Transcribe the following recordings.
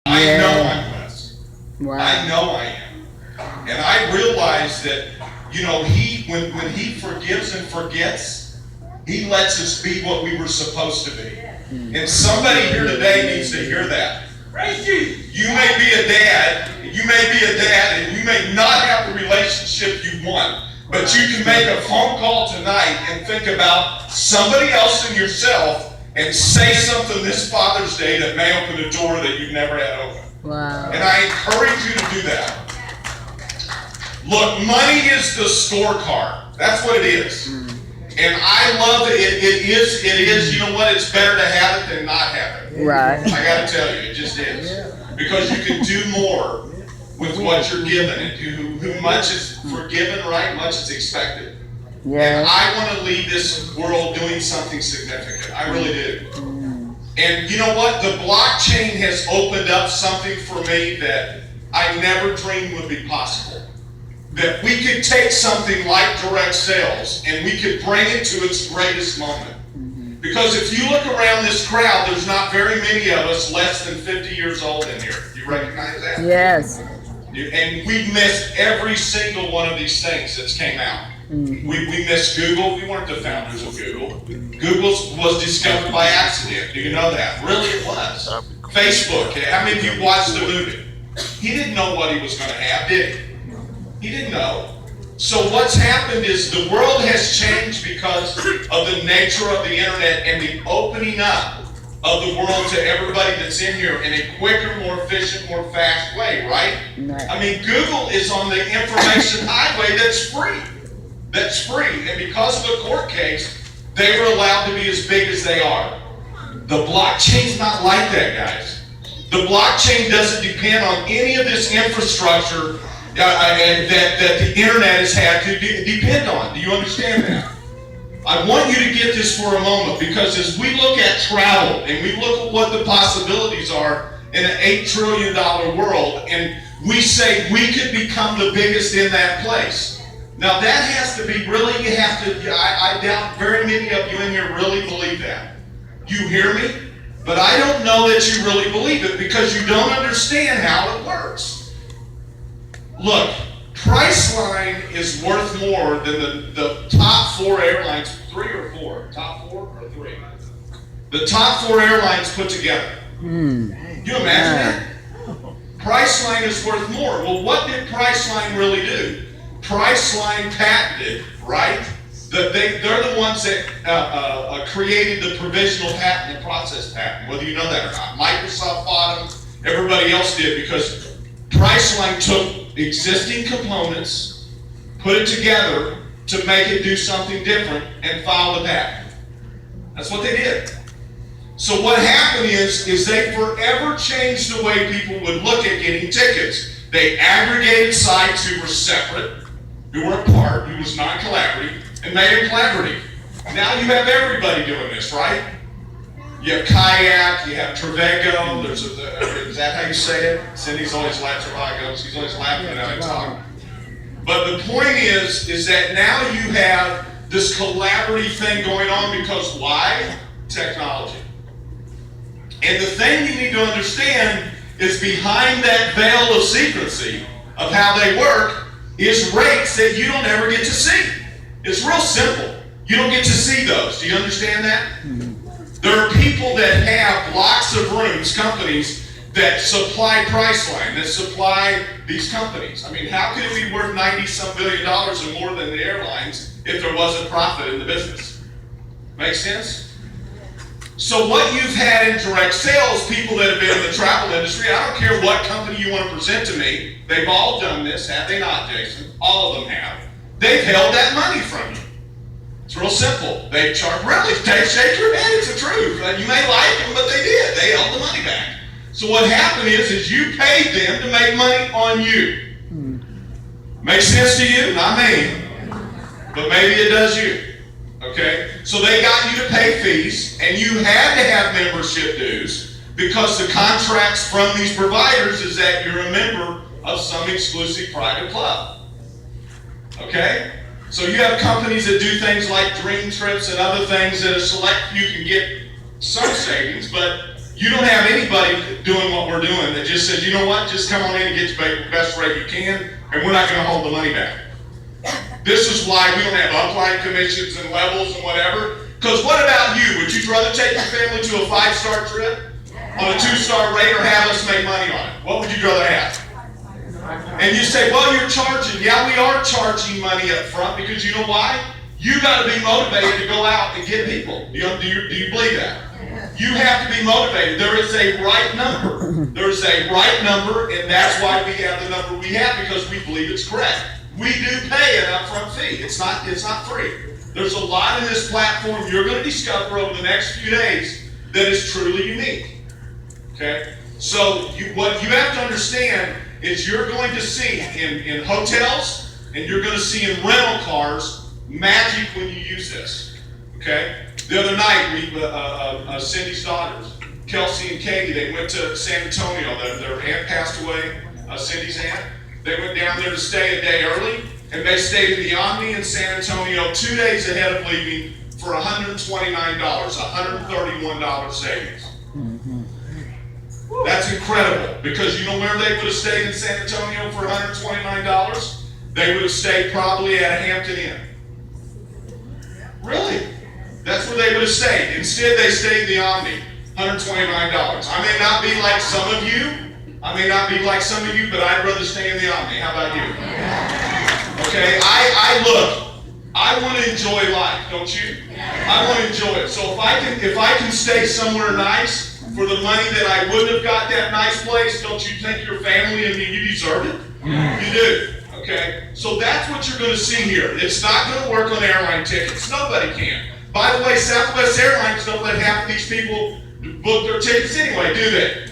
I know Yeah. I'm blessed. I Wow. know I am. And I realize that, when he forgives and forgets, he lets us be what we were supposed to be. And somebody here today needs to hear that. You may be a dad, and you may not have the relationship you want, but you can make a phone call tonight and think about somebody else and yourself and say something this Father's Day that may open a door that you've never had open. Wow. And I encourage you to do that. Look, money is the scorecard. That's what it is. And I love it. It is, you know what? It's better to have it than not have it. Right. I got to tell you, it just is. Because you can do more with what you're given. And who much is forgiven, right? Much is expected. And Yeah. I want to leave this world doing something significant. I really do. And you know what? The blockchain has opened up something for me that I never dreamed would be possible. That we could take something like direct sales and we could bring it to its greatest moment. Because if you look around this crowd, there's not very many of us less than 50 years old in here. You recognize that? Yes. And we've missed every single one of these things that's came out. We missed Google. We weren't the founders of Google. Google was discovered by accident. Do you know that? Really, it was. Facebook. How many of you watched the movie? He didn't know what he was going to have, did he? He didn't know. So what's happened is the world has changed because of the nature of the internet and the opening up of the world to everybody that's in here in a quicker, more efficient, more fast way, right? Right. I mean, Google is on the information highway that's free. That's free. And because of a court case, they were allowed to be as big as they are. The blockchain's not like that, guys. The blockchain doesn't depend on any of this infrastructure that the internet has had to depend on. Do you understand that? I want you to get this for a moment, because as we look at travel and we look at what the possibilities are in an $8 trillion world, and we say we could become the biggest in that place. Now that has to be really, I doubt very many of you in here really believe that. You hear me? But I don't know that you really believe it because you don't understand how it works. Look, Priceline is worth more than the top 4 airlines, 3 or 4, top 4 or 3. The top 4 airlines put together. You imagine that? Priceline is worth more. Well, what did Priceline really do? Priceline patented, right? They're the ones that created the provisional patent and process patent, whether you know that or not. Microsoft bought them, everybody else did, because Priceline took existing components, put it together to make it do something different, and filed a patent. That's what they did. So what happened is they forever changed the way people would look at getting tickets. They aggregated sites who were separate, who were apart, who was non-collaborative, and made it collaborative. Now you have everybody doing this, right? You have Kayak, you have Travago, is that how you say it? Cindy's always laughing, Travago, she's always laughing when I talk. But the point is that now you have this collaborative thing going on because why? Technology. And the thing you need to understand is behind that veil of secrecy of how they work is rates that you don't ever get to see. It's real simple. You don't get to see those. Do you understand that? There are people that have blocks of rooms, companies that supply Priceline, that supply these companies. I mean, how could it be worth $90-some billion or more than the airlines if there wasn't profit in the business? Make sense? So what you've had in direct sales, people that have been in the travel industry, I don't care what company you want to present to me, they've all done this, have they not, Jason? All of them have. They've held that money from you. It's real simple. They charge, really, shake your head, it's the truth. You may like them, but they did. They held the money back. So what happened is you paid them to make money on you. Makes sense to you? Not me. But maybe it does you. Okay? So they got you to pay fees, and you had to have membership dues because the contracts from these providers is that you're a member of some exclusive private club. Okay? So you have companies that do things like Dream Trips and other things that are select, you can get some savings, but You don't have anybody doing what we're doing that just says, you know what, just come on in and get the best rate you can, and we're not gonna hold the money back. This is why we don't have upline commissions and levels and whatever. Because what about you? Would you rather take your family to a 5-star trip on a 2-star rate or have us make money on it? What would you rather have? And you say, well, you're charging. Yeah, we are charging money up front because you know why? You got to be motivated to go out and get people. Do you believe that? You have to be motivated. There is a right number. There is a right number, and that's why we have the number we have, because we believe it's correct. We do pay an upfront fee. It's not free. There's a lot in this platform you're going to discover over the next few days that is truly unique. Okay? So what you have to understand is you're going to see in hotels and you're going to see in rental cars magic when you use this. Okay? The other night, Cindy's daughters, Kelsey and Katie, they went to San Antonio. Their aunt passed away, Cindy's aunt. They went down there to stay a day early, and they stayed in the Omni in San Antonio 2 days ahead of leaving for $129, $131 savings. That's incredible, because you know where they would have stayed in San Antonio for $129? They would have stayed probably at a Hampton Inn. Really? That's where they would have stayed. Instead, they stayed in the Omni, $129. I may not be like some of you, but I'd rather stay in the Omni. How about you? Okay, I want to enjoy life, don't you? I want to enjoy it. So if I can stay somewhere nice for the money that I wouldn't have got that nice place, don't you think your family and you deserve it? You do. Okay, so that's what you're going to see here. It's not going to work on airline tickets. Nobody can. By the way, Southwest Airlines don't let half of these people book their tickets anyway, do they?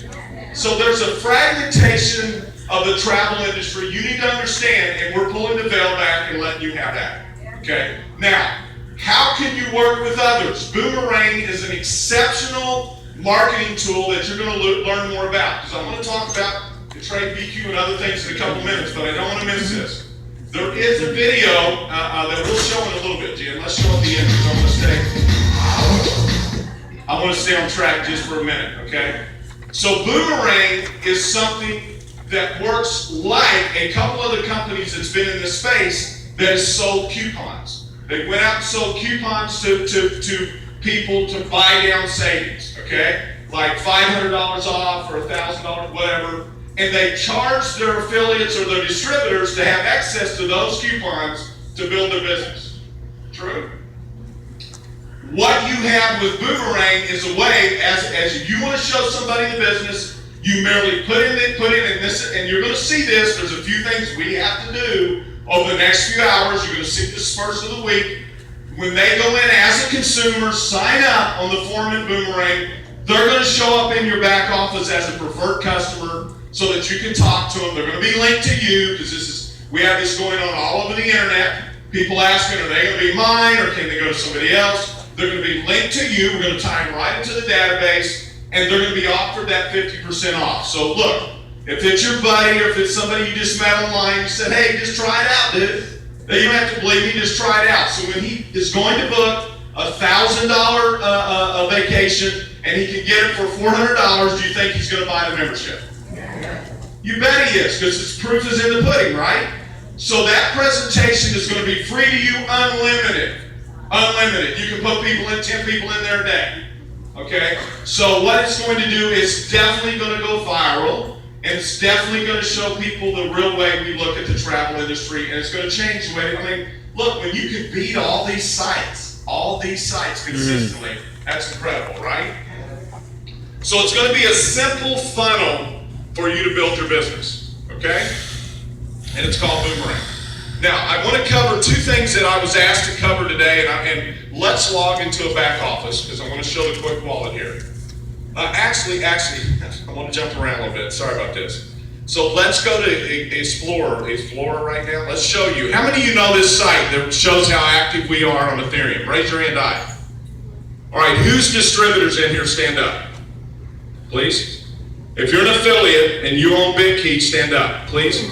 So there's a fragmentation of the travel industry you need to understand, and we're pulling the veil back and letting you have that. Okay? Now, how can you work with others? Boomerang is an exceptional marketing tool that you're going to learn more about, because I'm going to talk about the trade BQ and other things in a couple minutes, but I don't want to miss this. There is a video that we'll show in a little bit, Jim. Let's show at the end, because I want to stay on track just for a minute, okay? So Boomerang is something that works like a couple other companies that's been in this space that has sold coupons. They went out and sold coupons to people to buy down savings, okay? Like $500 off or $1,000, whatever. And they charge their affiliates or their distributors to have access to those coupons to build their business. True? What you have with Boomerang is a way, as you want to show somebody the business, you merely put in this, and you're going to see this. There's a few things we have to do over the next few hours. You're going to see this first of the week. When they go in as a consumer, sign up on the form in Boomerang, they're going to show up in your back office as a preferred customer so that you can talk to them. They're going to be linked to you, because we have this going on all over the internet. People asking, are they going to be mine, or can they go to somebody else? They're going to be linked to you. We're going to tie them right into the database, and they're going to be offered that 50% off. So look, if it's your buddy or if it's somebody you just met online, you said, hey, just try it out, dude. You don't have to believe me, just try it out. So when he is going to book a $1,000 vacation and he can get it for $400, do you think he's going to buy the membership? You bet he is, because its proof is in the pudding, right? So that presentation is going to be free to you, unlimited. Unlimited. You can put 10 people in there a day. Okay? So what it's going to do is definitely going to go viral, and it's definitely going to show people the real way we look at the travel industry, and it's going to change the way. I mean, look, when you can beat all these sites consistently, that's incredible, right? So it's going to be a simple funnel for you to build your business, okay? And it's called Boomerang. Now, I want to cover two things that I was asked to cover today, and let's log into a back office, because I want to show the quick wallet here. Actually, I want to jump around a little bit. Sorry about this. So let's go to Explorer right now. Let's show you. How many of you know this site that shows how active we are on Ethereum? Raise your hand high. All right, whose distributors in here, stand up, please? If you're an affiliate and you own BitKey, stand up, please.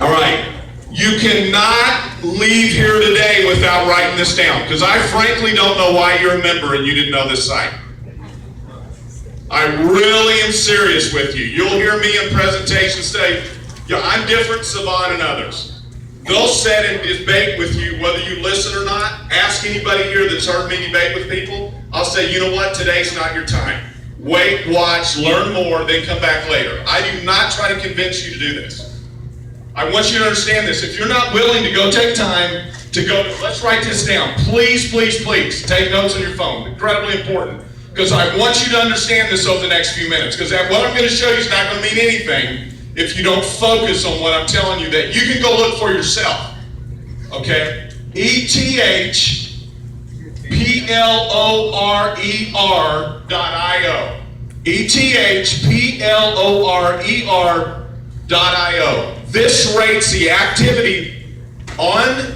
All right, you cannot leave here today without writing this down, because I frankly don't know why you're a member and you didn't know this site. I really am serious with you. You'll hear me in presentations say, yeah, I'm different, Savon and others. They'll sit and debate with you whether you listen or not. Ask anybody here that's heard me debate with people. I'll say, you know what, today's not your time. Wait, watch, learn more, then come back later. I do not try to convince you to do this. I want you to understand this. If you're not willing to go take time to go, let's write this down. Please, please, please, take notes on your phone. Incredibly important. Because I want you to understand this over the next few minutes. Because what I'm going to show you is not going to mean anything if you don't focus on what I'm telling you that you can go look for yourself. Okay? ETHPLORER.io. ETHPLORER.io. This rates the activity on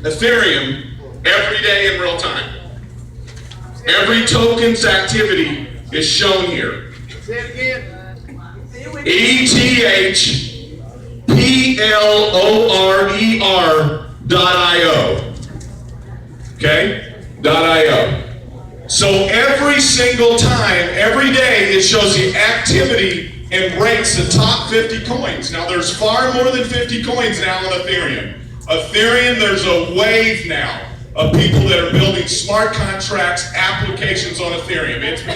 Ethereum every day in real time. Every token's activity is shown here. Say it again. ETHPLORER.io. Okay? .io. So every single time, every day, it shows the activity and rates the top 50 coins. Now, there's far more than 50 coins now on Ethereum. Ethereum, there's a wave now of people that are building smart contracts, applications on Ethereum. It's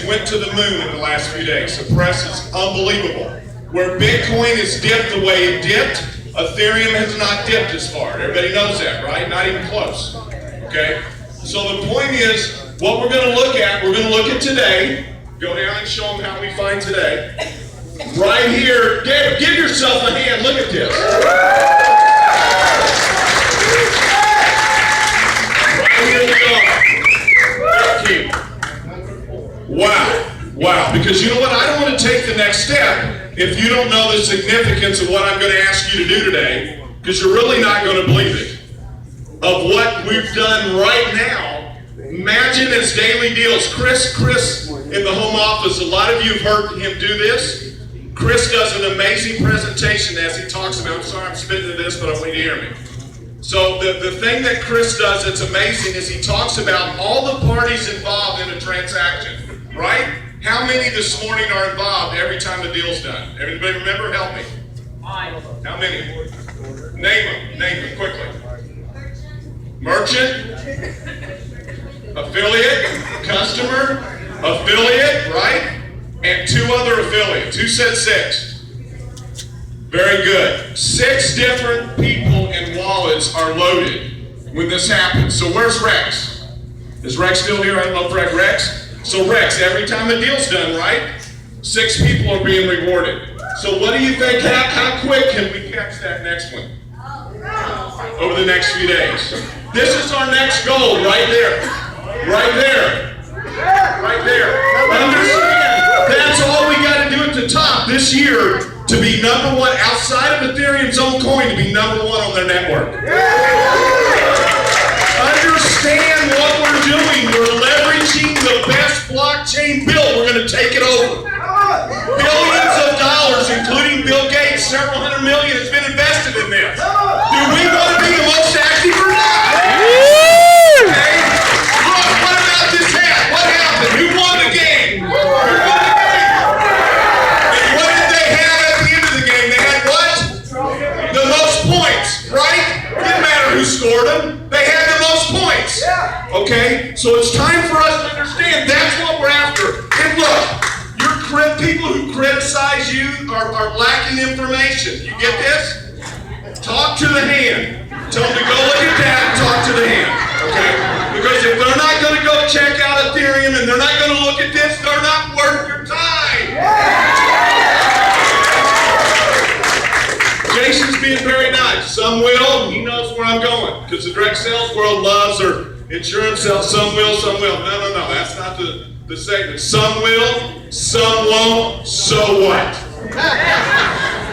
went to the moon in the last few days. The press is unbelievable. Where Bitcoin has dipped the way it dipped, Ethereum has not dipped as far. Everybody knows that, right? Not even close. Okay? So the point is, what we're going to look at, we're going to look at today. Go down and show them how we find today. Right here, give yourself a hand. Look at this. Wow. Because you know what? I don't want to take the next step if you don't know the significance of what I'm going to ask you to do today, because you're really not going to believe it. Of what we've done right now, imagine as daily deals. Chris in the home office, a lot of you have heard him do this. Chris does an amazing presentation as he talks about, I'm sorry I'm spitting to this, but I want you to hear me. So the thing that Chris does that's amazing is he talks about all the parties involved in a transaction, right? How many this morning are involved every time the deal's done? Everybody remember? Help me. How many? Name them quickly. Merchant, affiliate, customer, affiliate, right? And two other affiliates. Who said 6? Very good. 6 different people and wallets are loaded when this happens. So where's Rex? Is Rex still here? I don't know if Rex. So Rex, every time a deal's done, right? 6 people are being rewarded. So what do you think? How quick can we catch that next one? Over the next few days. This is our next goal right there. Right there. Right there. Understand, that's all we got to do at the top this year to be number 1 outside of Ethereum's own coin, to be number 1 on their network. Understand what we're doing. We're leveraging the best blockchain built. We're going to take it over. Billions of dollars, including Bill Gates, several hundred million has been invested in this. Do we want to be the most active or not? Okay. Look, what about this hat? What happened? Who won the game? Who won the game? And what did they have at the end of the game? They had what? The most points, right? Didn't matter who scored them. They had the most points. Okay? So it's time for us to understand that's what we're after. And look, people who criticize you are lacking information. You get this? Talk to the hand. Tell them to go look at that and talk to the hand. Okay? Because if they're not going to go check out Ethereum and they're not going to look at this, they're not worth your time. Jason's being very nice. Some will. He knows where I'm going. Because the direct sales world loves their insurance sales. Some will, some will. No. That's not the statement. Some will, some won't, so what?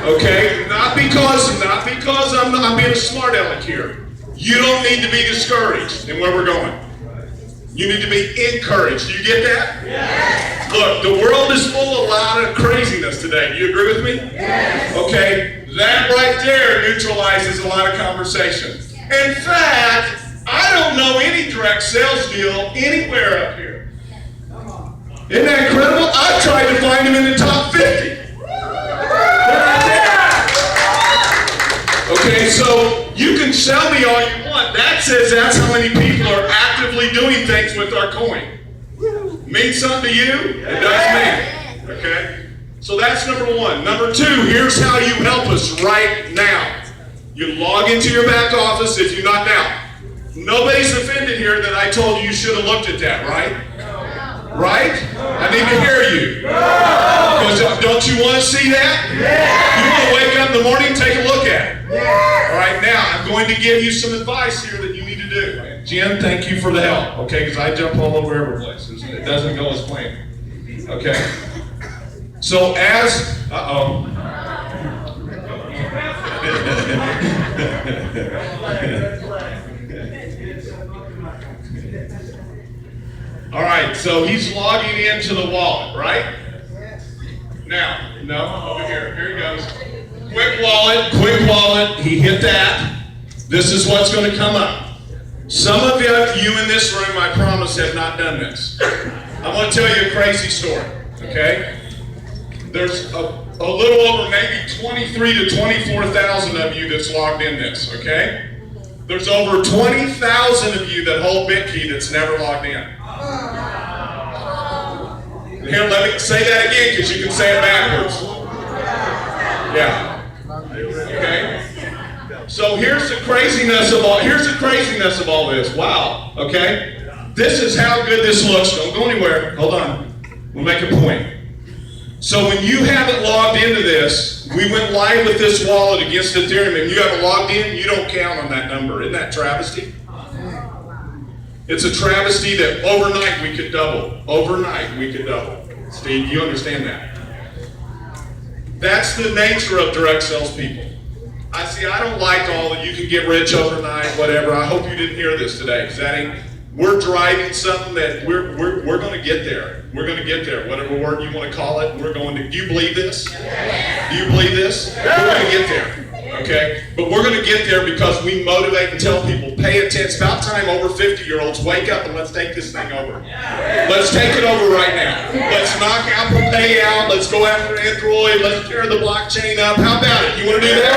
Okay? Not because I'm being a smart aleck here. You don't need to be discouraged in where we're going. You need to be encouraged. Do you get that? Yes. Look, the world is full of a lot of craziness today. Do you agree with me? Yes. Okay? That right there neutralizes a lot of conversation. In fact, I don't know any direct sales deal anywhere up here. Isn't that incredible? I've tried to find them in the top 50. Okay, so you can sell me all you want. That says that's how many people are actively doing things with our coin. Means something to you? It does me. Okay? So that's number one. Number two, here's how you help us right now. You log into your back office if you're not now. Nobody's offended here that I told you should have looked at that, right? Right? I need to hear you. Because don't you want to see that? You want to wake up in the morning and take a look at it. All right, now I'm going to give you some advice here that you need to do. Jim, thank you for the help, okay? Because I jump all over every place. It doesn't go as planned. Okay? So as, all right, so he's logging into the wallet, right? Now, no, over here. Here he goes. Quick wallet. He hit that. This is what's going to come up. Some of you in this room, I promise, have not done this. I'm going to tell you a crazy story, okay? There's a little over maybe 23 to 24,000 of you that's logged in this, okay? There's over 20,000 of you that hold BitKey that's never logged in. Here, let me say that again because you can say it backwards. Yeah. Okay. So here's the craziness of all this. Wow. Okay. This is how good this looks. Don't go anywhere. Hold on. We'll make a point. So when you haven't logged into this, we went live with this wallet against Ethereum, and you haven't logged in, you don't count on that number. Isn't that travesty? It's a travesty that overnight we could double. Overnight we could double. Steve, you understand that? That's the nature of direct sales people. I don't like all that you can get rich overnight, whatever. I hope you didn't hear this today, because we're driving something that we're going to get there. We're going to get there, whatever word you want to call it. Do you believe this? Do you believe this? We're going to get there. Okay? But we're going to get there because we motivate and tell people, pay attention. It's about time over 50-year-olds wake up and let's take this thing over. Let's take it over right now. Let's knock Apple Pay out. Let's go after Android. Let's tear the blockchain up. How about it? You want to do that?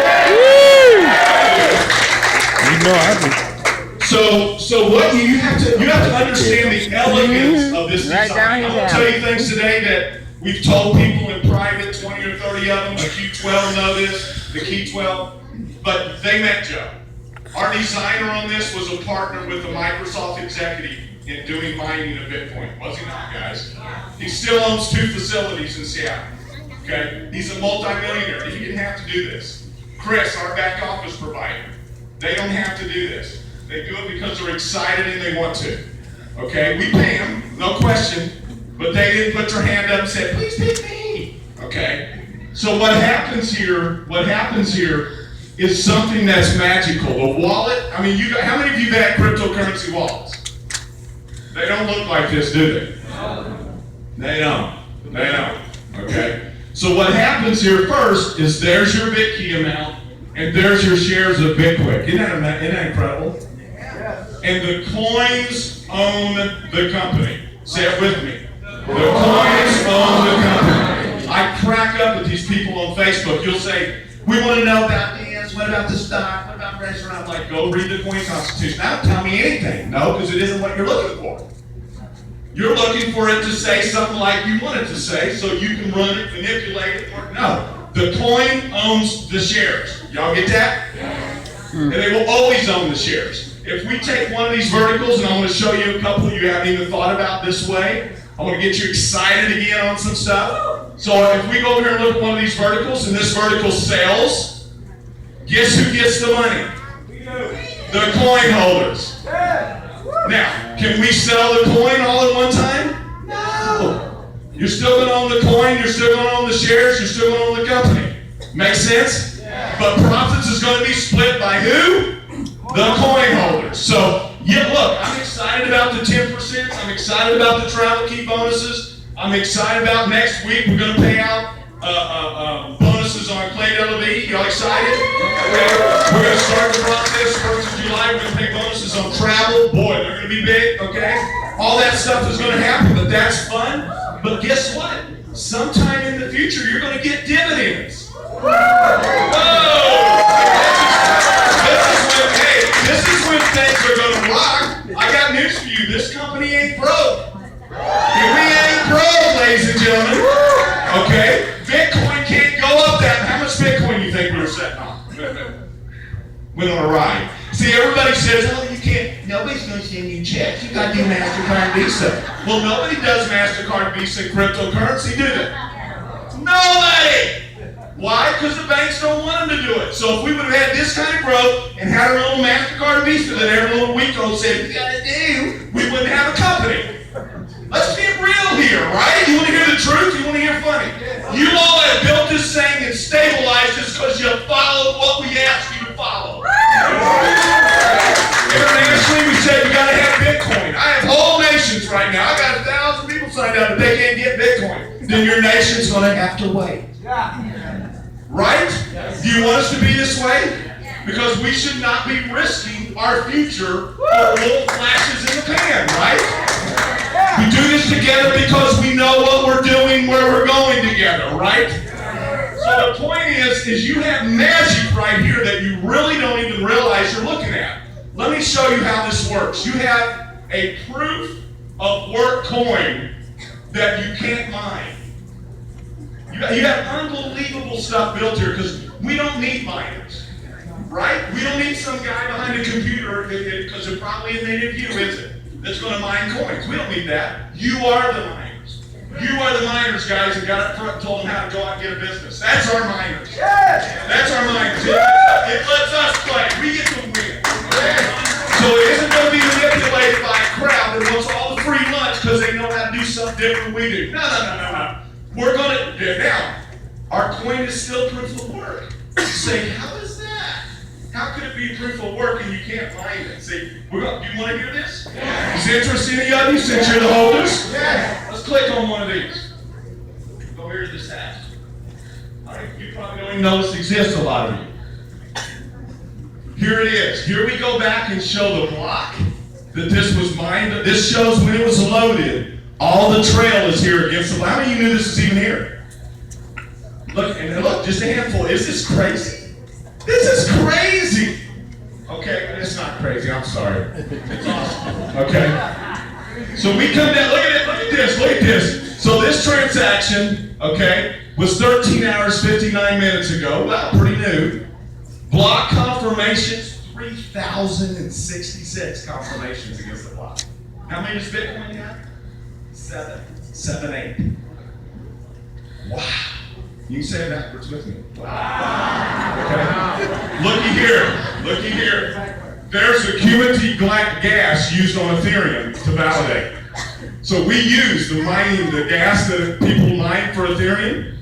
So what you have to understand the elegance of this design. I'm going to tell you things today that we've told people in private, 20 or 30 of them. The Q12 know this. The Key 12, but they met Joe. Our designer on this was a partner with a Microsoft executive in doing mining of Bitcoin. Was he not, guys? He still owns 2 facilities in Seattle. Okay? He's a multimillionaire. He didn't have to do this. Chris, our back office provider, they don't have to do this. They do it because they're excited and they want to. Okay? We pay them, no question, but they didn't put their hand up and say, please pick me. Okay? So what happens here is something that's magical. The wallet, how many of you have had cryptocurrency wallets? They don't look like this, do they? They don't. Okay? So what happens here first is there's your BitKey amount and there's your shares of Bitquick. Isn't that incredible? And the coins own the company. Say it with me. The coins own the company. I crack up with these people on Facebook. You'll say, we want to know about this, what about the stock, what about restaurant? I'm like, go read the coin constitution. Now tell me anything. No, because it isn't what you're looking for. You're looking for it to say something like you want it to say so you can run it, manipulate it. No, the coin owns the shares. Y'all get that? And they will always own the shares. If we take one of these verticals, and I'm going to show you a couple you haven't even thought about this way, I want to get you excited again on some stuff. So if we go over here and look at one of these verticals, and this vertical sells, guess who gets the money? The coin holders. Now, can we sell the coin all at one time? No. You're still going to own the coin, you're still going to own the shares, you're still going to own the company. Make sense? But profits is going to be split by who? The coin holders. So, yeah, look, I'm excited about the 10%. I'm excited about the travel key bonuses. I'm excited about next week. We're going to pay out bonus bonuses on Clay Delaby. Y'all excited? We're going to start the process 1st of July. We're going to pay bonuses on travel. Boy, they're going to be big, okay? All that stuff is going to happen, but that's fun. But guess what? Sometime in the future, you're going to get dividends. This is when things are going to rock. I got news for you. This company ain't broke. We ain't broke, ladies and gentlemen. Okay? Bitcoin can't go up that. How much Bitcoin do you think we were sitting on? Went on a ride. See, everybody says, oh, you can't. Nobody's going to send you checks. You got to do MasterCard and Visa. Well, nobody does MasterCard, Visa, and cryptocurrency, do they? Nobody! Why? Because the banks don't want them to do it. So if we would have had this kind of growth and had our little MasterCard and Visa that every little week-old said, we got to do, we wouldn't have a company. Let's get real here, right? You want to hear the truth? You want to hear funny? You all have built this thing and stabilized this because you followed what we asked you to follow. Internationally, we said you got to have Bitcoin. I have whole nations right now. I got 1,000 people signed up, but they can't get Bitcoin. Then your nation's going to have to wait. Right? Do you want us to be this way? Because we should not be risking our future for little flashes in the pan, right? We do this together because we know what we're doing, where we're going together, right? So the point is you have magic right here that you really don't even realize you're looking at. Let me show you how this works. You have a proof of work coin that you can't mine. You have unbelievable stuff built here because we don't need miners, right? We don't need some guy behind a computer because it probably isn't any of you, is it? That's going to mine coins. We don't need that. You are the miners. You are the miners, guys, and got up front and told them how to go out and get a business. That's our miners. That's our miners. It lets us play. We get to win. So it isn't going to be manipulated by a crowd that wants all the free lunch because they know how to do something different than we do. No. We're going to, now, our coin is still proof of work. You say, how is that? How could it be proof of work and you can't find it? See, do you want to hear this? Is it interesting to any of you since you're the holders? Let's click on one of these. Go here to this hash. All right, you probably don't even know this exists, a lot of you. Here it is. Here we go back and show the block that this was mined. This shows when it was loaded. All the trail is here against the block. How many of you knew this was even here? Look, and look, just a handful. Is this crazy? This is crazy. Okay, it's not crazy. I'm sorry. It's awesome. Okay. So we come down. Look at it. Look at this. Look at this. So this transaction, okay, was 13 hours, 59 minutes ago. Well, pretty new. Block confirmations, 3,066 confirmations against the block. How many does Bitcoin have? 7, 8. Wow. You can say it backwards with me. Wow. Okay. Looky here. There's a QNT gas used on Ethereum to validate. So we use the gas that people mine for Ethereum.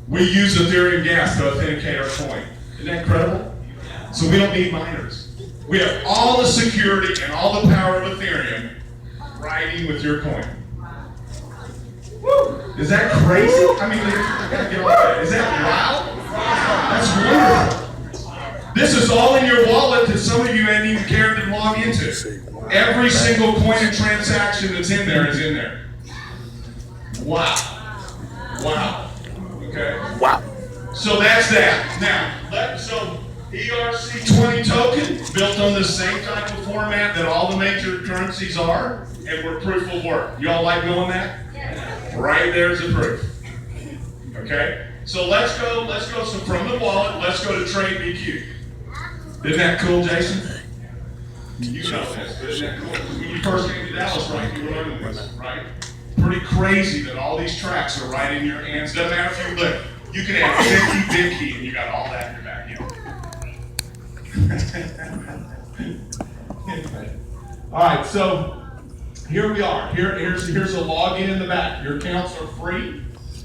We use Ethereum gas to authenticate our coin. Isn't that incredible? So we don't need miners. We have all the security and all the power of Ethereum riding with your coin. Woo! Is that crazy? I mean, I gotta get on that. Is that wow? That's wonderful. This is all in your wallet that some of you ain't even cared to log into. Every single coin and transaction that's in there is in there. Wow. Okay. Wow. So that's that. Now, so ERC20 token built on the same type of format that all the major currencies are, and we're proof of work. Y'all like knowing that? Right there's the proof. Okay? So let's go so from the wallet, let's go to TradeBQ. Isn't that cool, Jason? You know this, but isn't that cool? When you first came to Dallas, right, you were learning this, right? Pretty crazy that all these tracks are right in your hands. Doesn't matter if you live. You can have 50 big key and you got all that in your backyard. All right, so here we are. Here's a login in the back. Your accounts are free.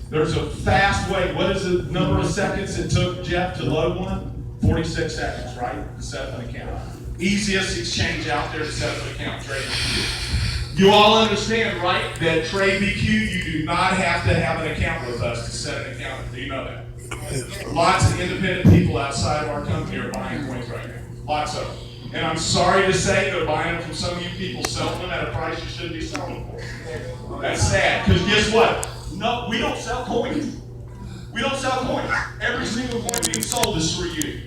There's a fast way. What is the number of seconds it took Jeff to load one? 46 seconds, right? To set up an account. Easiest exchange out there to set up an account, TradeBQ. You all understand, right, that TradeBQ, you do not have to have an account with us to set an account. Do you know that? Lots of independent people outside of our company are buying coins right now. Lots of them. And I'm sorry to say they're buying them from some of you people, selling them at a price you shouldn't be selling them for. That's sad, because guess what? No, we don't sell coins. We don't sell coins. Every single coin being sold is through you.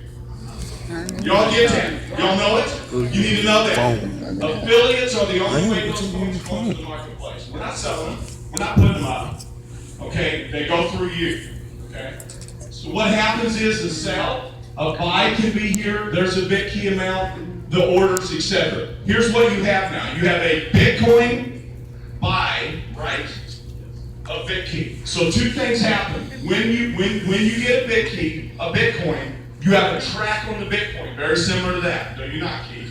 Y'all get that? Y'all know it? You need to know that. Affiliates are the only way those coins go into the marketplace. We're not selling them. We're not putting them up. Okay? They go through you. Okay? So what happens is the sell, a buy can be here. There's a BitKey amount, the orders, etc. Here's what you have now. You have a Bitcoin buy, right? A BitKey. So two things happen. When you get a BitKey, a Bitcoin, you have a track on the Bitcoin, very similar to that. No, you're not, Keith.